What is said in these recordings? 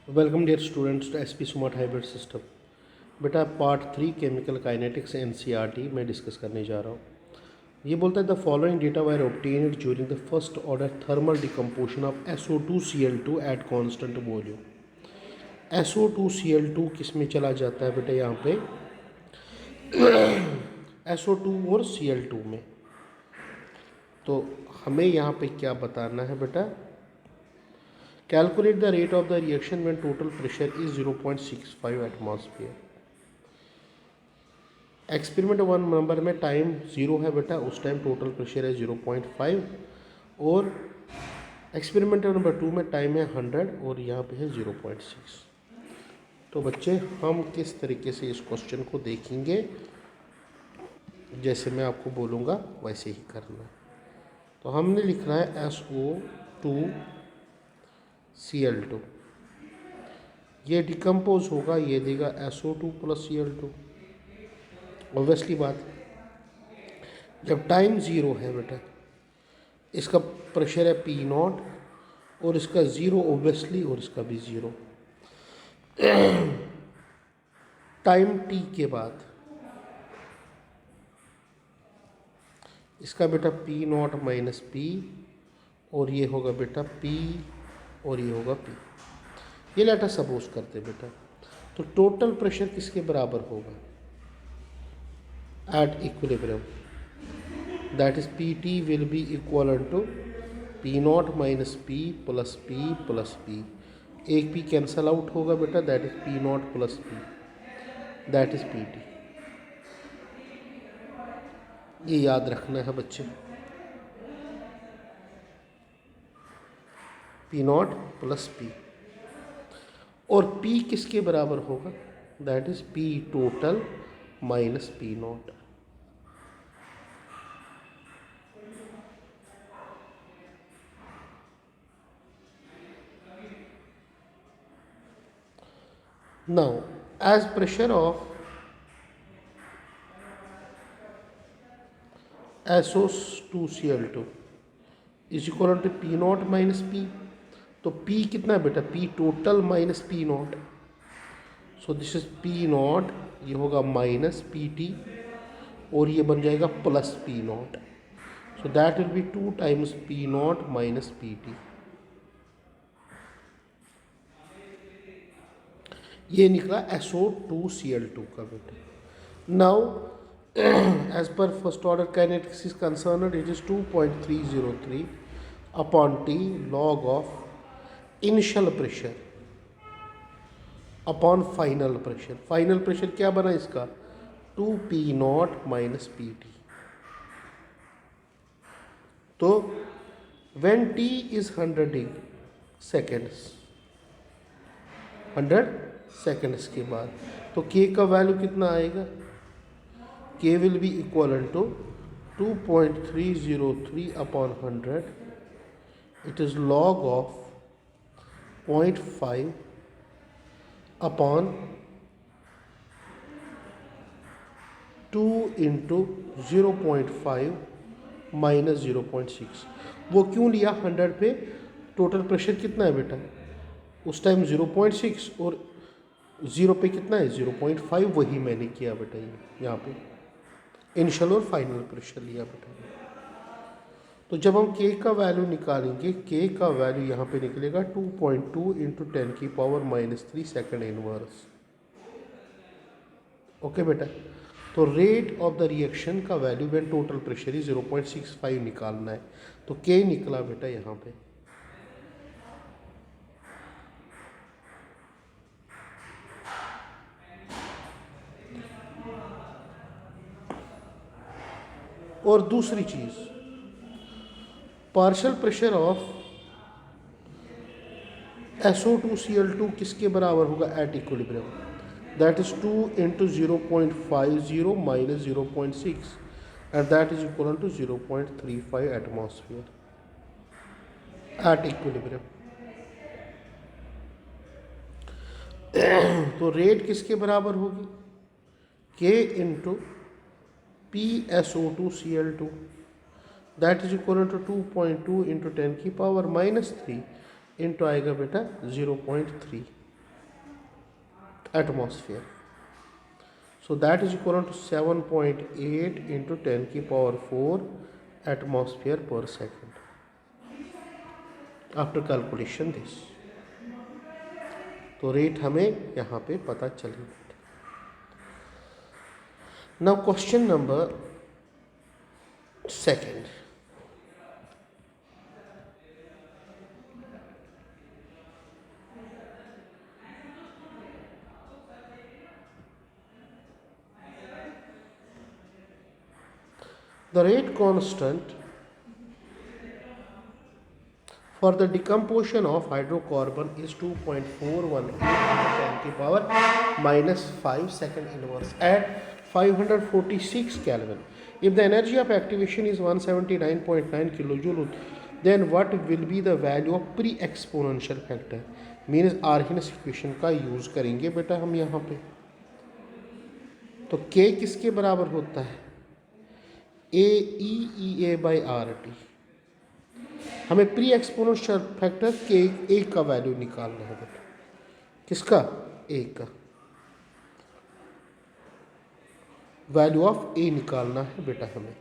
Welcome dear students to SP smart hybrid system. बेटा part 3 chemical kinetics NCERT में discuss करने जा रहा हूँ। ये बोलता है the following data were obtained during the first order thermal decomposition of SO2Cl2 at constant volume. SO2Cl2 किस में चला जाता है बेटा? यहाँ पे SO2 और Cl2 में। तो हमें यहाँ पे क्या बताना है बेटा? Calculate the rate of the reaction when total pressure is 0.65 atmosphere। Experiment 1 number में टाइम 0 है बेटा, उस टाइम टोटल प्रेशर है 0.5 और एक्सपेरिमेंट नंबर 2 में टाइम है 100 और यहाँ पे है 0.6। तो बच्चे हम किस तरीके से इस क्वेश्चन को देखेंगे, जैसे मैं आपको बोलूँगा वैसे ही करना है। तो हमने लिखना है SO2Cl2, ये डिकम्पोज होगा, ये देगा SO2 + Cl2। ऑब्वियसली बात, जब टाइम ज़ीरो है बेटा, इसका प्रेशर है P0 और इसका ज़ीरो ऑब्वियसली, और इसका भी ज़ीरो। टाइम T के बाद इसका बेटा P0 - P और ये होगा बेटा P और ये होगा P। ये लेटर सपोज करते बेटा। तो टोटल प्रेशर किसके बराबर होगा at equilibrium? That is PT will be equal to P0 - P + P + P। एक P कैंसल आउट होगा बेटा, that is P0 + P, that is PT। ये याद रखना है बच्चे, P0 + P। और P किसके बराबर होगा? That is P total - P0। Now, as pressure of SO2Cl2 is equal to P0 - P, तो P कितना है बेटा? P total - P0। So this is P0, ये होगा -PT और ये बन जाएगा +P0। So that will be 2 times P0 - PT। ये निकला SO2Cl2 का बेटा। Now as per first order kinetics is concern, it is 2.303 upon T log of initial pressure upon final pressure. Final pressure क्या बना इसका? 2P0 - PT। तो when T is 100 seconds, 100 seconds के बाद, तो K का वैल्यू कितना आएगा? K will be equal to 2.303 upon 100, it is log of 0.5 upon 2 into 0.5 minus 0.6। वो क्यों लिया? 100 पे टोटल प्रेशर कितना है बेटा? उस टाइम 0.6 और 0 पे कितना है? 0.5। वही मैंने किया बेटा, ये यहाँ पे इनिशियल और फाइनल प्रेशर लिया बेटा। तो जब हम K का वैल्यू निकालेंगे, K का वैल्यू यहाँ पे निकलेगा 2.2 इंटू 10⁻³ सेकेंड इनवर्स। ओके बेटा। तो रेट ऑफ द रिएक्शन का value when total pressure is 0.65 निकालना है। तो K निकला बेटा यहाँ पे और दूसरी चीज, पार्शियल प्रेशर ऑफ SO2Cl2 किसके बराबर होगा at equilibrium? That is 2 into 0.50 minus 0.6 and that is equal to 0.35 atmosphere at equilibrium. तो रेट किसके बराबर होगी? K into PSO2Cl2, that is equal to 2.2 into 10⁻³ into आएगा बेटा 0.3। atmosphere. So that is equivalent to 7.8 into 10 की power 4 atmosphere per second. After calculation this, तो rate हमें यहाँ पे पता चली. Now question number second. The rate constant for the decomposition of hydrocarbon is 2.418 into 10 की power minus 5 second inverse at 546 Kelvin. If the energy of activation is 179.9 kilojoule, then what will be the value of pre-exponential factor? Means Arrhenius equation का use करेंगे बेटा हम यहाँ पे. तो K किसके बराबर होता है? AE by RT. हमें प्री एक्सपोनेंशियल फैक्टर के ए का वैल्यू निकालना है बेटा. किसका? ए का वैल्यू ऑफ ए निकालना है बेटा हमें.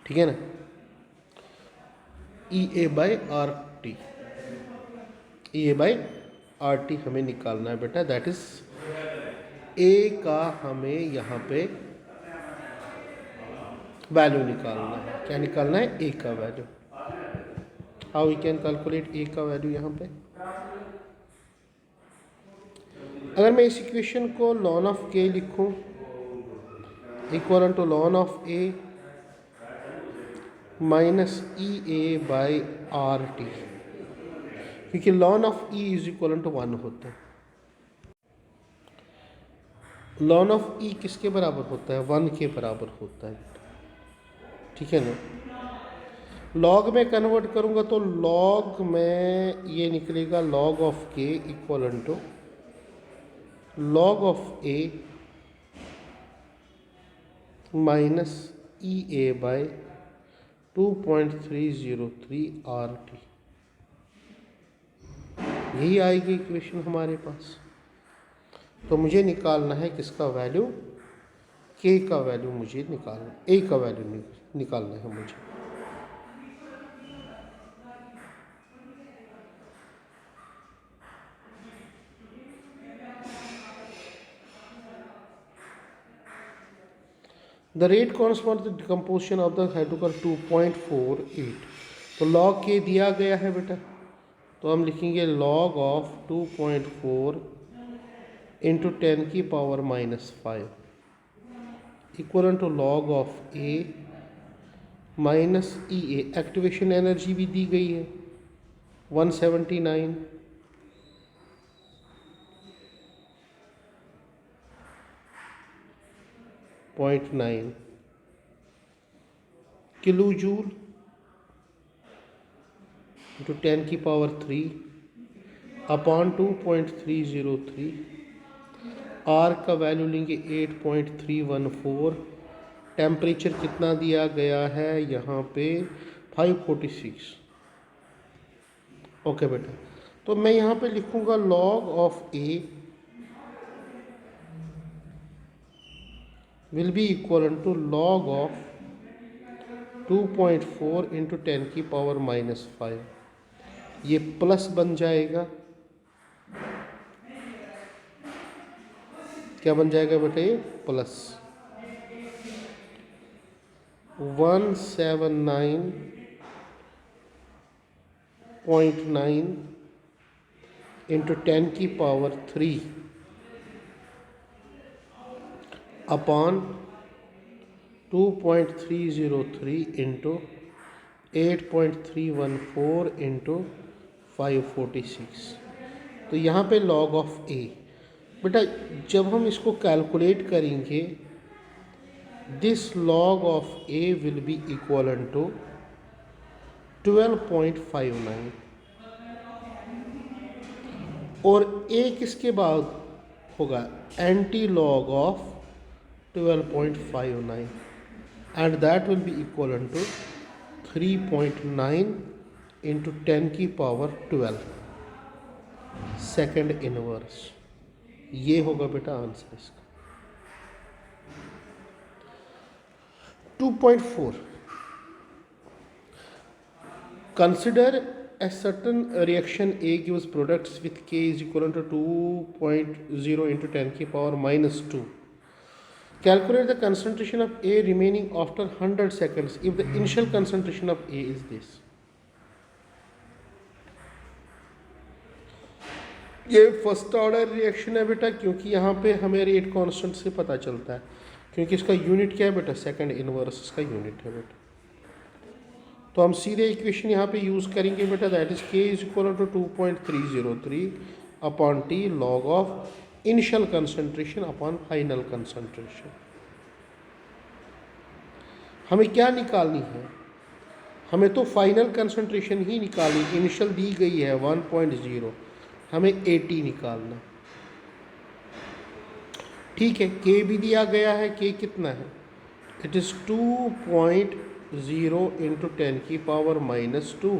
ठीक है ना. E A by R T, E A by R T हमें निकालना है बेटा. दैट इज ए का हमें यहाँ पे वैल्यू निकालना है. क्या निकालना है? ए का value. How we can calculate A का वैल्यू यहाँ पे? अगर मैं इस इक्वेशन को लॉन ऑफ के लिखूं equal to ln of A minus E A by R T, क्योंकि ln of E is equal to 1 होता है. लॉन ऑफ ई किसके बराबर होता है? 1 के बराबर होता है. ठीक है ना. लॉग में कन्वर्ट करूँगा तो लॉग में ये निकलेगा log of K equal to log of A minus E A by 2.303 R T. यही आएगी इक्वेशन हमारे पास. तो मुझे निकालना है किसका वैल्यू? के का वैल्यू मुझे निकालना, ए का वैल्यू निकालना है मुझे. The rate constant the decomposition of the hydrocarbon 2.48. तो लॉग के दिया गया है बेटा, तो हम लिखेंगे लॉग ऑफ 2.4 इंटू 10 की power minus 5 equal to log of A minus E A. Activation energy भी दी गई है 179.9 किलो जूल इंटू 10 की पावर 3 अपॉन 2.303. आर का वैल्यू लेंगे 8.314. टेम्परेचर कितना दिया गया है यहाँ पे? 546. ओके बेटा. तो मैं यहाँ पे लिखूँगा log of A will be equal to log of 2.4 into 10 की पावर माइनस 5. ये प्लस बन जाएगा. क्या बन जाएगा बेटा? ये प्लस 179.9 इंटू 10 की पावर 3 अपॉन 2.303 इंटू 8.314 इंटू 546. तो यहाँ पे लॉग ऑफ ए बेटा जब हम इसको कैलकुलेट करेंगे this log of A will be equal to 12.59. और ए किसके बाद होगा? Anti log of 12.59 and that will be equal to 3.9 into 10 की पावर 12. Second inverse. ये होगा बेटा आंसर इसका। 2.4 consider a certain reaction A gives products with K is equivalent to 2.0 into 10 की power minus 2. Calculate the concentration of A remaining after 100 seconds if the initial concentration of A is this. ये first order reaction है बेटा, क्योंकि यहाँ पे हमें rate constant से पता चलता है, क्योंकि इसका यूनिट क्या है बेटा, सेकंड इनवर्स इसका यूनिट है बेटा। तो हम सीधे इक्वेशन यहाँ पे यूज़ करेंगे बेटा, that is K is equal to 2.303 upon T log of initial concentration upon final concentration. हमें क्या निकालनी है, हमें तो फाइनल कंसंट्रेशन ही निकालनी, इनिशियल दी गई है 1.0, हमें 80 निकालना। ठीक है, के भी दिया गया है, के कितना है, इट इज़ 2.0 इंटू 10 की power minus 2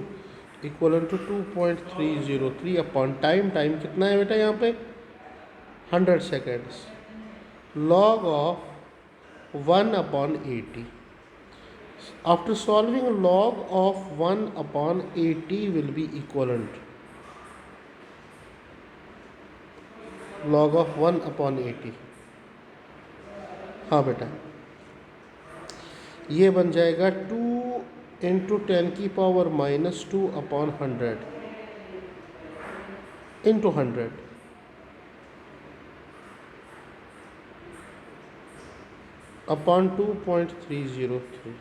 equal to 2.303 upon time, time कितना है बेटा यहाँ पे 100 seconds, log of 1 upon 80। After solving log of 1 upon 80 will be equivalent log of 1 upon 80। हाँ बेटा, ये बन जाएगा 2 इंटू 10 की power minus 2 upon 100 into 100 upon 2.303।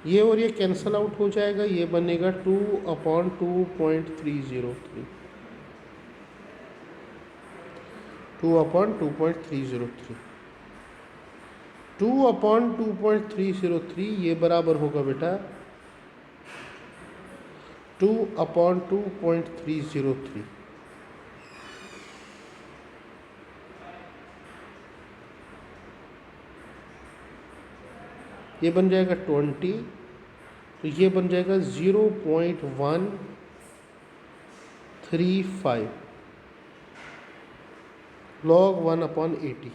ये और ये कैंसल आउट हो जाएगा, ये बनेगा 2 अपॉन 2.303, 2 अपॉन 2.303, 2 अपॉन 2.303 ये बराबर होगा बेटा 2 अपॉन 2.303। ये बन जाएगा 20, तो ये बन जाएगा 0.135 लॉग 1 अपॉन 80।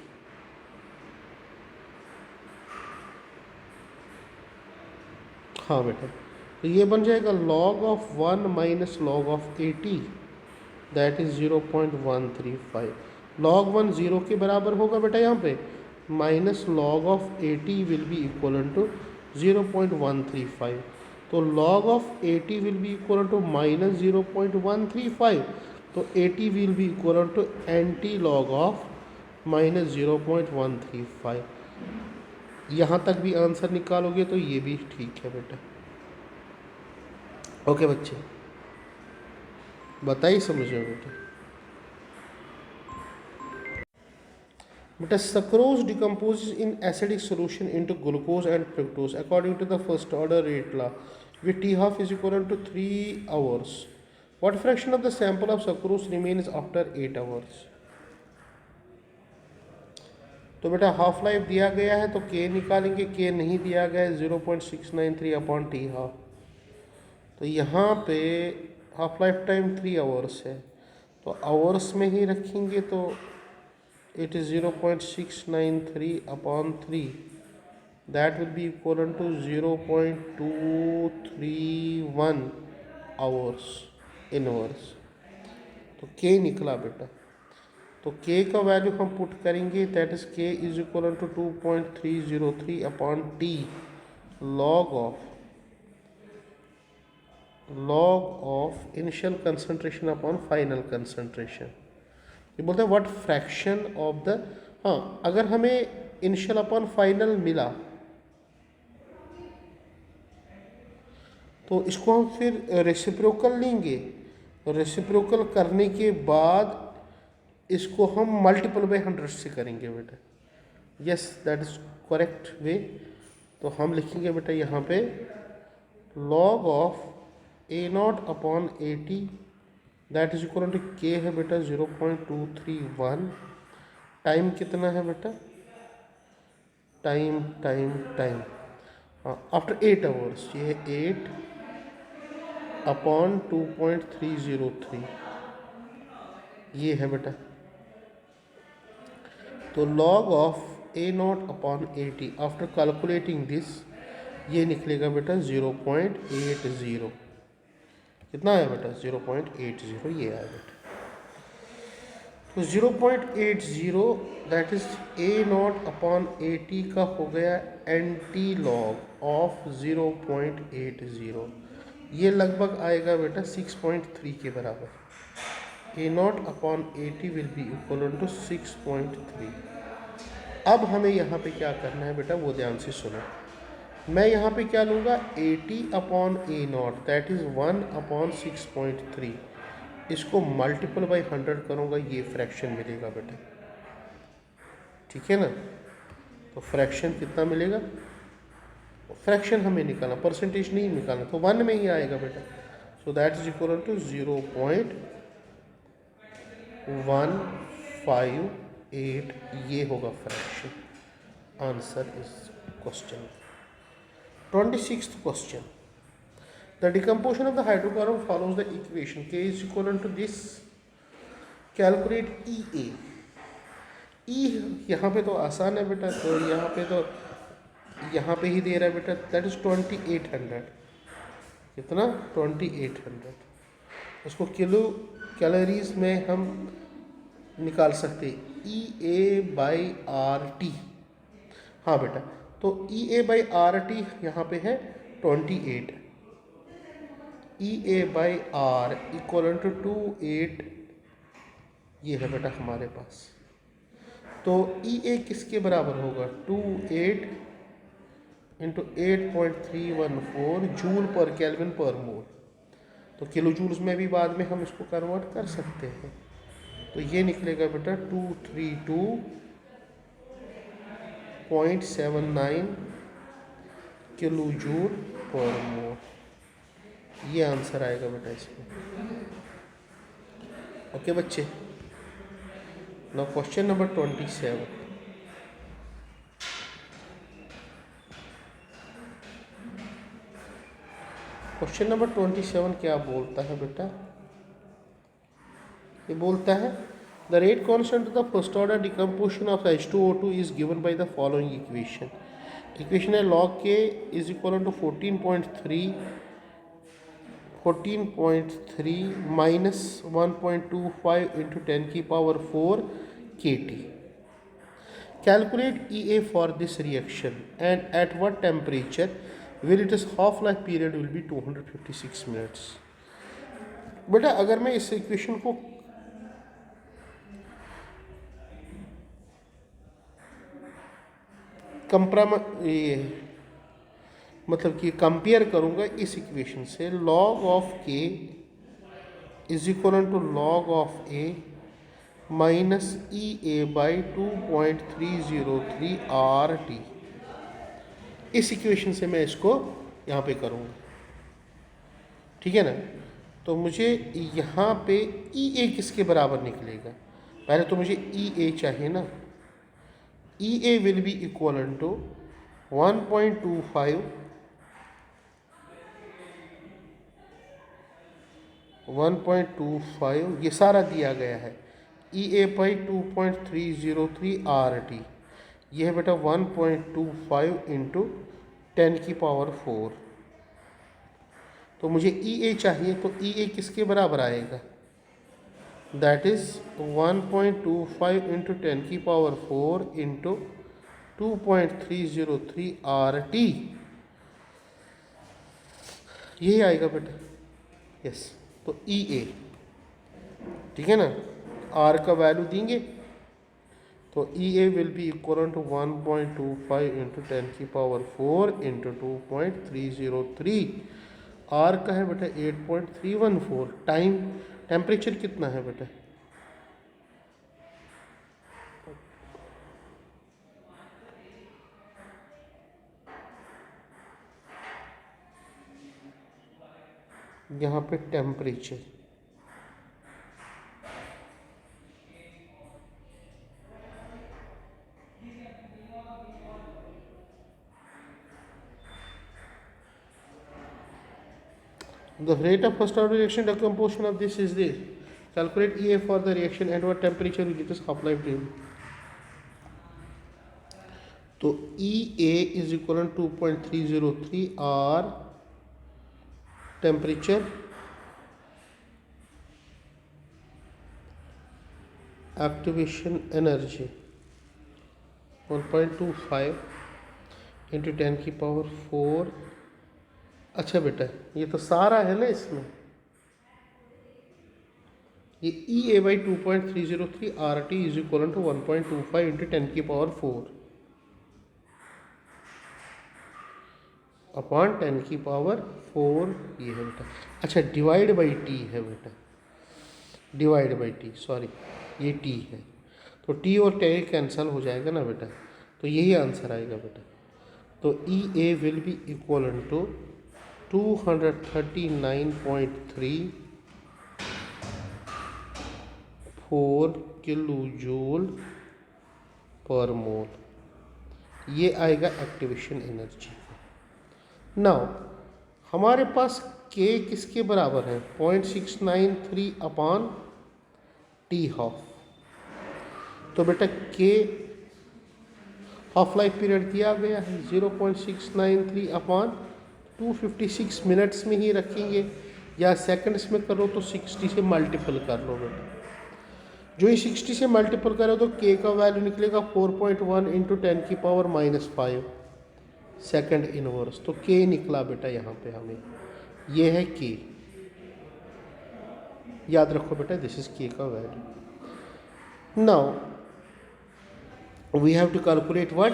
हाँ बेटा, तो ये बन जाएगा log of 1 minus log of 80, that is 0.135। Log 1 0 के बराबर होगा बेटा यहाँ पे, minus log of 80 will be equal to 0.135। तो log of 80 will be equal to minus 0.135, तो 80 will be equal to anti log of minus 0.135। यहाँ तक भी आंसर निकालोगे तो ये भी ठीक है बेटा। ओके बच्चे, बताइए समझ रहे हो बेटा। बेटा sucrose decomposes in acidic solution into glucose and fructose according to the first order rate law with T half is equivalent to 3 hours. What fraction of the sample of sucrose remains after 8 hours? तो बेटा half life दिया गया है तो के निकालेंगे, के नहीं दिया गया है 0.693 अपॉन टी हाफ। तो यहाँ पे हाफ लाइफ टाइम 3 आवर्स है, तो आवर्स में ही रखेंगे, तो it is 0.693 upon 3, that will be equivalent to 0.231 hours inverse। तो k निकला बेटा, तो k का वैल्यू हम पुट करेंगे, that is k is equal to 2.303 upon t log of initial concentration upon final concentration. ये बोलते हैं व्हाट फ्रैक्शन ऑफ द, हाँ अगर हमें इनिशियल अपॉन फाइनल मिला तो इसको हम फिर रेसिप्रोकल लेंगे, रेसिप्रोकल करने के बाद इसको हम मल्टीपल बाय 100 से करेंगे बेटा। Yes that is correct way. तो हम लिखेंगे बेटा यहाँ पे log of A0 upon 80 that is equal to K है बेटा 0.231। टाइम कितना है बेटा, टाइम हाँ आफ्टर 8 आवर्स, ये 8 अपॉन 2.303 ये है बेटा, तो log of A naught upon A T after calculating this ये निकलेगा बेटा 0.80। कितना है बेटा? 0.80 ये आया बेटा। तो 0.80 that is a naught upon A T का हो गया एंटी लॉग ऑफ 0.80। ये लगभग आएगा बेटा 6.3 के बराबर। A naught upon A T will be equal to 6.3। अब हमें यहाँ पे क्या करना है बेटा, वो ध्यान से सुनो। मैं यहाँ पे क्या लूँगा, 80 upon A not that is 1 upon 6.3। इसको मल्टीपल बाई 100 करूँगा, ये फ्रैक्शन मिलेगा बेटा। ठीक है ना? तो फ्रैक्शन कितना मिलेगा? फ्रैक्शन हमें निकालना, परसेंटेज नहीं निकालना, तो 1 में ही आएगा बेटा। So that is equal to 0.158। ये होगा fraction. Answer is question 26th question. The decomposition of the hydrocarbon follows the equation K is equivalent to this. Calculate EA. E यहाँ पे तो आसान है बेटा, तो यहाँ पे ही दे रहा है बेटा, दैट इज 2800। कितना? 2800। उसको किलो कैलोरीज में हम निकाल सकते ई ए बाई आर टी। हाँ बेटा, तो E A by R T यहाँ पे है 28। ई A by are equal to 28 ये है बेटा हमारे पास। तो ई ए किसके बराबर होगा? 28 इंटू 8.314 जूल पर केल्विन पर मोल। तो किलो जूल्स में भी बाद में हम इसको कन्वर्ट कर सकते हैं। तो ये निकलेगा बेटा 232.79 किलो जूल पर मोल। ये आंसर आएगा बेटा इसमें। ओके बच्चे, now question number 27। Question number 27 क्या बोलता है बेटा? ये बोलता है the rate constant of the first order decomposition of H2O2 is given by the following equation. Equation है log K is equal to 14.3 minus 1.25 into 10 की power 4 kT. Calculate EA for this reaction and at what temperature will its half-life period will be 256 minutes. बेटा अगर मैं इस equation को मतलब कि compare करूंगा इस इक्वेशन से, log of K is equal to log of A minus E A by 2.303 R T. इस इक्वेशन से मैं इसको यहाँ पे करूँगा। ठीक है ना? तो मुझे यहाँ पे ई ए किसके बराबर निकलेगा? पहले तो मुझे ई ए चाहिए ना। E A will be equal to 1.25 ये सारा दिया गया है। ई ए बाई 2.303 आर टी ये है बेटा 1.25 इंटू 10 की पावर 4। तो मुझे ई ए चाहिए, तो ई ए किसके बराबर आएगा? दैट इज 1.25 इंटू 10 की पावर 4 इंटू 2.303 आर टी। यही आएगा बेटा। यस, तो ई ए, ठीक है ना, आर का वैल्यू देंगे तो E A will be equal to 1.25 into 10 की पावर 4 इंटू 2.303। आर का है बेटा 8.314। टाइम टेम्परेचर कितना है बेटा? यहाँ पे temperature the rate of first order reaction decomposition of this is this. Calculate EA for the reaction at what temperature will give us half life time. तो EA is equivalent to 2.303 or temperature activation energy 1.25 into 10 की power 4। अच्छा बेटा ये तो सारा है ना इसमें, ये EA by 2.303 RT is equal to 1.25 into 10 की पावर 4 अपॉन 10 की पावर 4 ये है बेटा। अच्छा डिवाइड बाई टी है बेटा, डिवाइड बाई टी, सॉरी ये टी है, तो टी और टी कैंसिल हो जाएगा ना बेटा, तो यही आंसर आएगा बेटा। तो EA will be equal to 239.34 kilo joule per mole, ये आएगा एक्टिवेशन एनर्जी। नाउ हमारे पास K किसके बराबर है 0.693 अपॉन टी हाफ। तो बेटा K हाफ लाइफ पीरियड दिया गया है 0.693 अपॉन 256 मिनट्स में ही रखेंगे, या सेकंड्स में करो तो 60 से मल्टीपल कर लो बेटा। जो ही 60 से मल्टीपल करो तो K का वैल्यू निकलेगा 4.1 इंटू 10 की पावर -5 सेकंड इनवर्स। तो K निकला बेटा यहाँ पे हमें, ये है K, याद रखो बेटा दिस इज K का value. Now we have to calculate what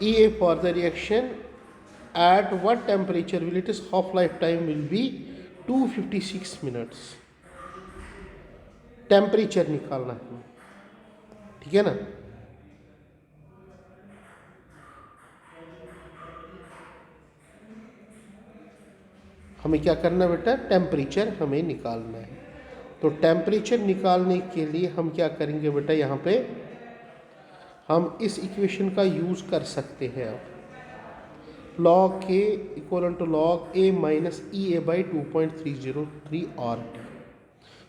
EA for the reaction at what temperature will it is half life time will be 256 minutes। Temperature निकालना है, ठीक है ना। हमें क्या करना बेटा, टेम्परेचर हमें निकालना है। तो टेम्परेचर निकालने के लिए हम क्या करेंगे बेटा, यहाँ पे हम इस इक्वेशन का यूज़ कर सकते हैं। अब log K equal to log A minus EA by 2.303 RT।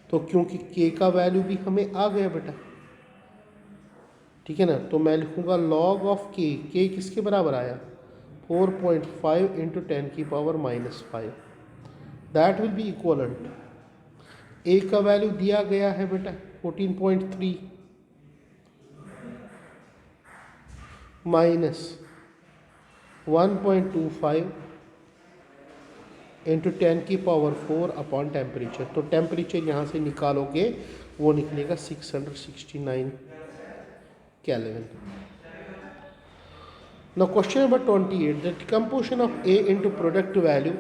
तो क्योंकि K का वैल्यू भी हमें आ गया बेटा, ठीक है ना, तो मैं लिखूँगा log ऑफ K, K किसके बराबर आया 4.5 इंटू 10 की power -5, that will be equal to A का वैल्यू दिया गया है बेटा 14.3 माइनस 1.25 इंटू 10 की पावर 4 अपॉन टेम्परेचर। तो टेम्परेचर यहाँ से निकालोगे वो निकलेगा 669 kelvin. Now question number 28, the decomposition of A into product value,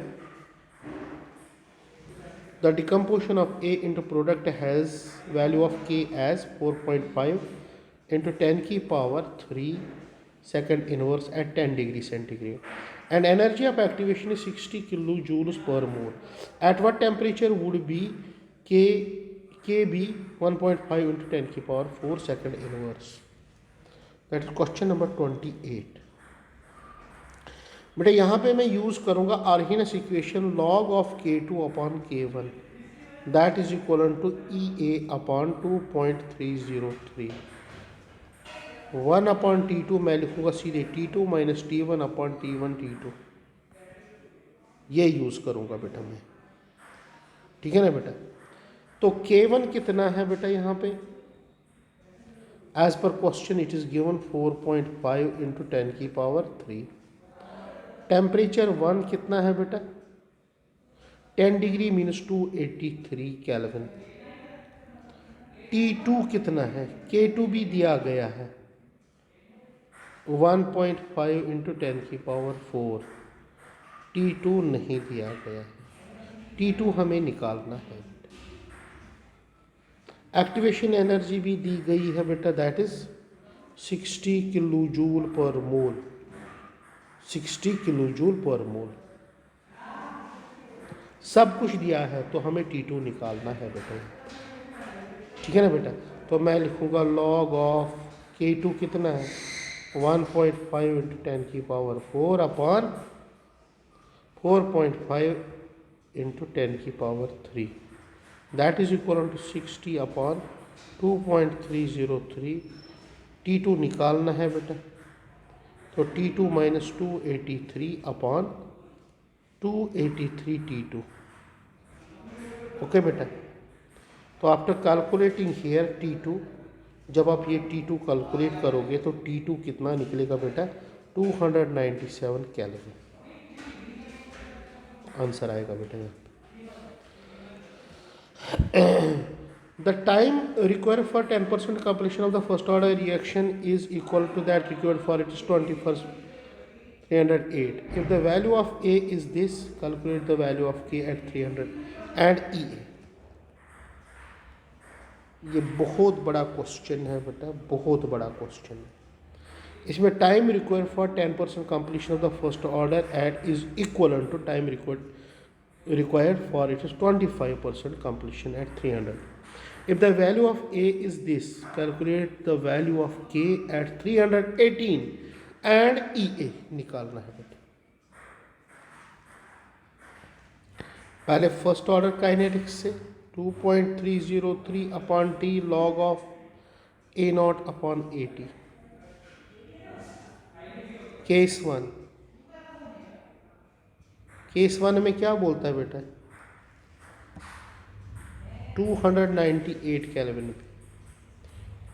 the decomposition of A into product has value of K as 4.5 into 10 की power 3 second inverse at 10 degree centigrade, and energy of activation is 60 kilojoules per mole. At what temperature would be K be 1.5 into 10 की power 4 second inverse? That is question number 28। बेटा यहाँ पे मैं use करूँगा आर्हिनस equation log of K2 upon K1 that is equivalent to EA upon 2.303। 1 upon T2 मैं लिखूँगा सीधे T2 minus T1 upon T1 T2, ये यूज़ करूँगा बेटा मैं, ठीक है ना बेटा। तो K1 कितना है बेटा यहाँ पे, as per question it is given 4.5 into 10 की पावर 3। टेम्परेचर 1 कितना है बेटा 10 डिग्री मीनस 283 केल्विन। T2 कितना है, K2 भी दिया गया है 1.5 इंटू 10 की पावर 4, T2 नहीं दिया गया है, T2 हमें निकालना है। एक्टिवेशन एनर्जी भी दी गई है बेटा, that is 60 kilo joule per mole, 60 kilo joule per मोल, सब कुछ दिया है, तो हमें T2 निकालना है बेटा, ठीक है ना बेटा। तो मैं लिखूँगा log ऑफ K2 कितना है 1.5 इंटू 10 की पावर 4 अपॉन 4.5 इंटू 10 की power 3 that is equal to 60 upon 2.303। T2 निकालना है बेटा, तो T2 minus 283 upon 283 T2। Okay बेटा, तो आफ्टर कैलकुलेटिंग हियर T2, जब आप ये T2 कैलकुलेट करोगे तो T2 कितना निकलेगा बेटा, 297 केल्विन आंसर आएगा बेटा यहाँ। The time required for 10% completion of the first order reaction is equal to that required for its 21st 308. If the value of A is this, calculate the value of K at 300 and EA। ये बहुत बड़ा question है बेटा, बहुत बड़ा question है। इसमें time required for 10% completion of the first order at is equivalent to time required for its 25% completion at 300. If the value of A is this, calculate the value of K at 318 and EA निकालना है बेटा। पहले first order kinetics से 2.303 upon T log of A not upon AT। Case one में क्या बोलता है बेटा, 298 केल्विन पे,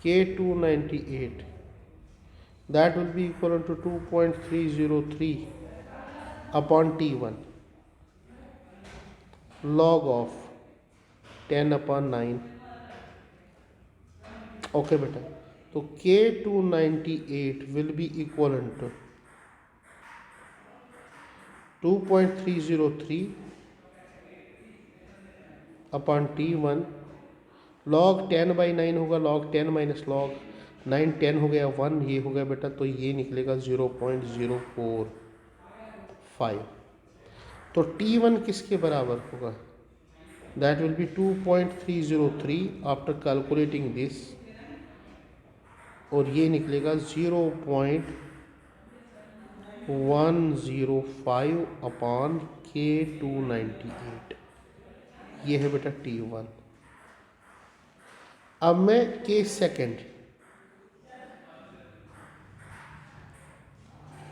K 298, that will be equal to 2.303 upon T1 log of 10 upon 9। Okay बेटा, तो K 298 will be equivalent to 2.303 upon T1 log 10 by 9 होगा, log 10 minus log 9, 10 हो गया 1, ये हो गया बेटा, तो ये निकलेगा 0.045। तो T1 किसके बराबर होगा, that will B 2.303 after calculating this, और ये निकलेगा 0.105 अपॉन K 298। ये है बेटा T1। अब मैं case second,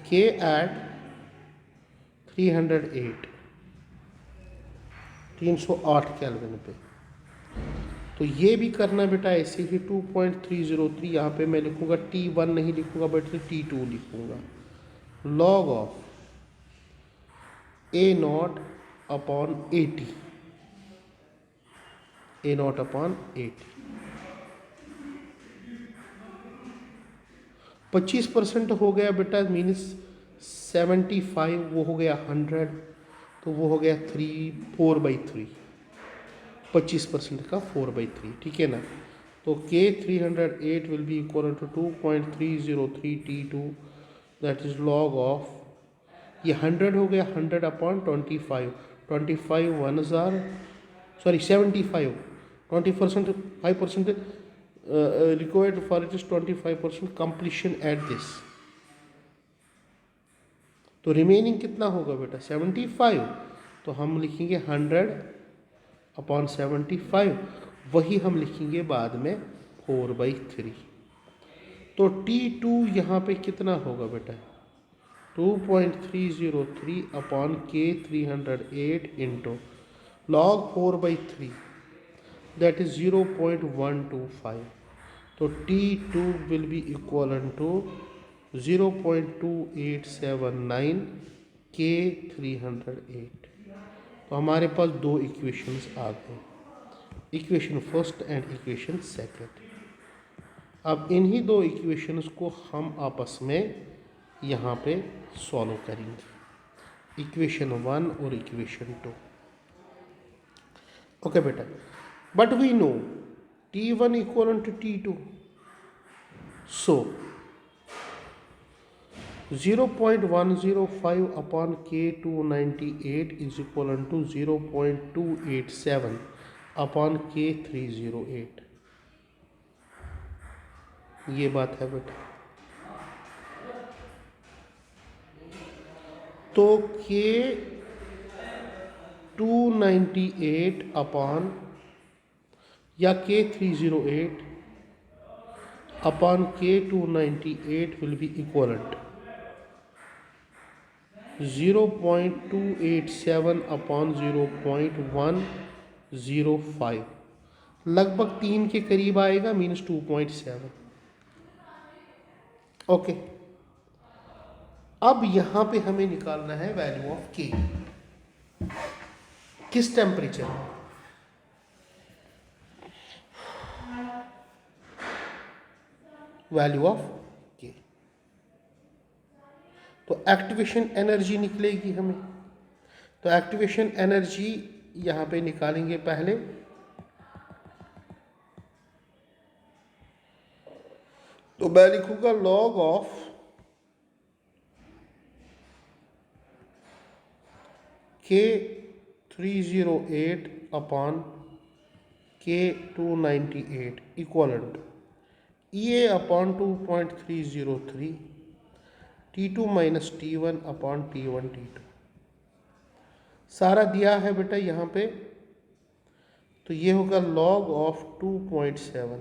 K at 308 kelvin पे, तो ये भी करना बेटा ऐसे ही 2.303, यहाँ पे मैं लिखूँगा T1 नहीं लिखूँगा बेटा, T2 लिखूँगा, log of A not upon 80, A not upon 80। 25% हो गया बेटा, मीन्स 75, वो हो गया 100, तो वो हो गया 4/3, 25% का 4/3, ठीक है ना। तो K 308 will be equal to 2.303 T2, that is log of, ये 100 हो गया, 100 अपॉन 25, 25 1 जार, sorry 75, 20%, 5% required for it is 25% completion at this, तो रिमेनिंग कितना होगा बेटा 75, तो हम लिखेंगे 100 अपॉन 75, वही हम लिखेंगे बाद में 4/3। तो T2 यहाँ पे कितना होगा बेटा, 2.303 upon K 308 into log 4/3, that is 0.125, तो T2 will be equal to 0.2879 K 308। तो हमारे पास दो इक्वेशंस आ गए, equation first and equation second. अब इन्हीं दो इक्वेशंस को हम आपस में यहाँ पे सॉल्व करेंगे, इक्वेशन 1 और इक्वेशन 2। ओके बेटा, but we know T1 equal to T2, so 0.105 upon K 298 is equal to 0.287 upon K 308। ये बात है बेटा, तो K 298 अपॉन या K308 upon K298 will be equivalent 0.287 upon 0.105, लगभग 3 के करीब आएगा, मीन्स 2.7। ओके, अब यहाँ पे हमें निकालना है वैल्यू ऑफ के। किस टेम्परेचर? वैल्यू ऑफ के। तो एक्टिवेशन एनर्जी निकलेगी हमें। तो एक्टिवेशन एनर्जी यहाँ पे निकालेंगे पहले। तो मैं लिखूंगा log of K308 upon K298 equivalent EA upon 2.303 T2 minus T1 upon T1 T2। सारा दिया है बेटा यहाँ पे। तो ये होगा log of 2.7,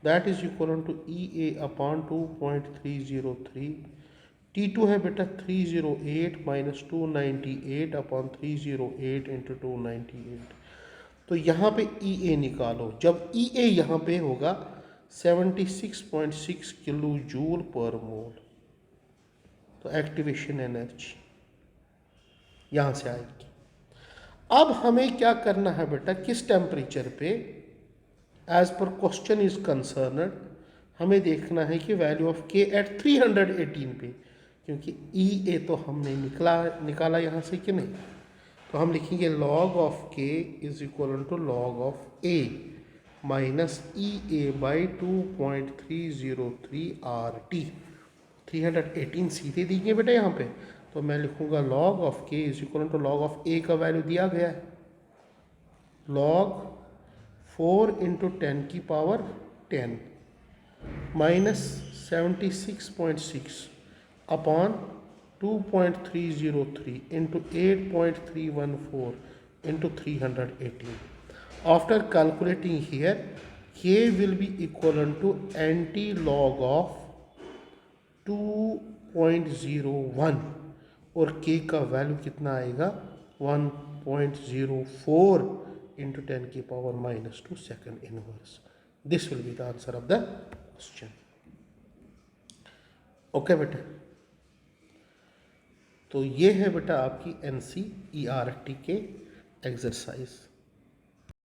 that is equal to EA upon 2.303। T2 है बेटा 308 माइनस 298 अपॉन 308 इंटू 298। तो यहाँ पे EA निकालो। जब EA यहाँ पे होगा 76.6 किलो जूल पर मोल, तो एक्टिवेशन एनर्जी यहाँ से आएगी। अब हमें क्या करना है बेटा, किस टेम्परेचर पे, as per question is concerned, हमें देखना है कि वैल्यू ऑफ के एट 318 पे, क्योंकि EA तो हमने निकाला यहाँ से कि नहीं। तो हम लिखेंगे log of K is equal to log of A minus EA by 2.303 RT। 318 सीधे दीजिए बेटा यहाँ पे। तो मैं लिखूँगा log of K is equal to log of A का वैल्यू दिया गया है, लॉग 4 इंटू 10 की power 10 minus 76.6 upon 2.303 into 8.314 into 318। After calculating here K will be equal to anti log of 2.01 और के का वैल्यू कितना आएगा 1.04 इंटू 10 की power minus 2 second inverse. This will be the answer of the question. Okay बेटा, तो ये है बेटा आपकी NCERT के एक्सरसाइज।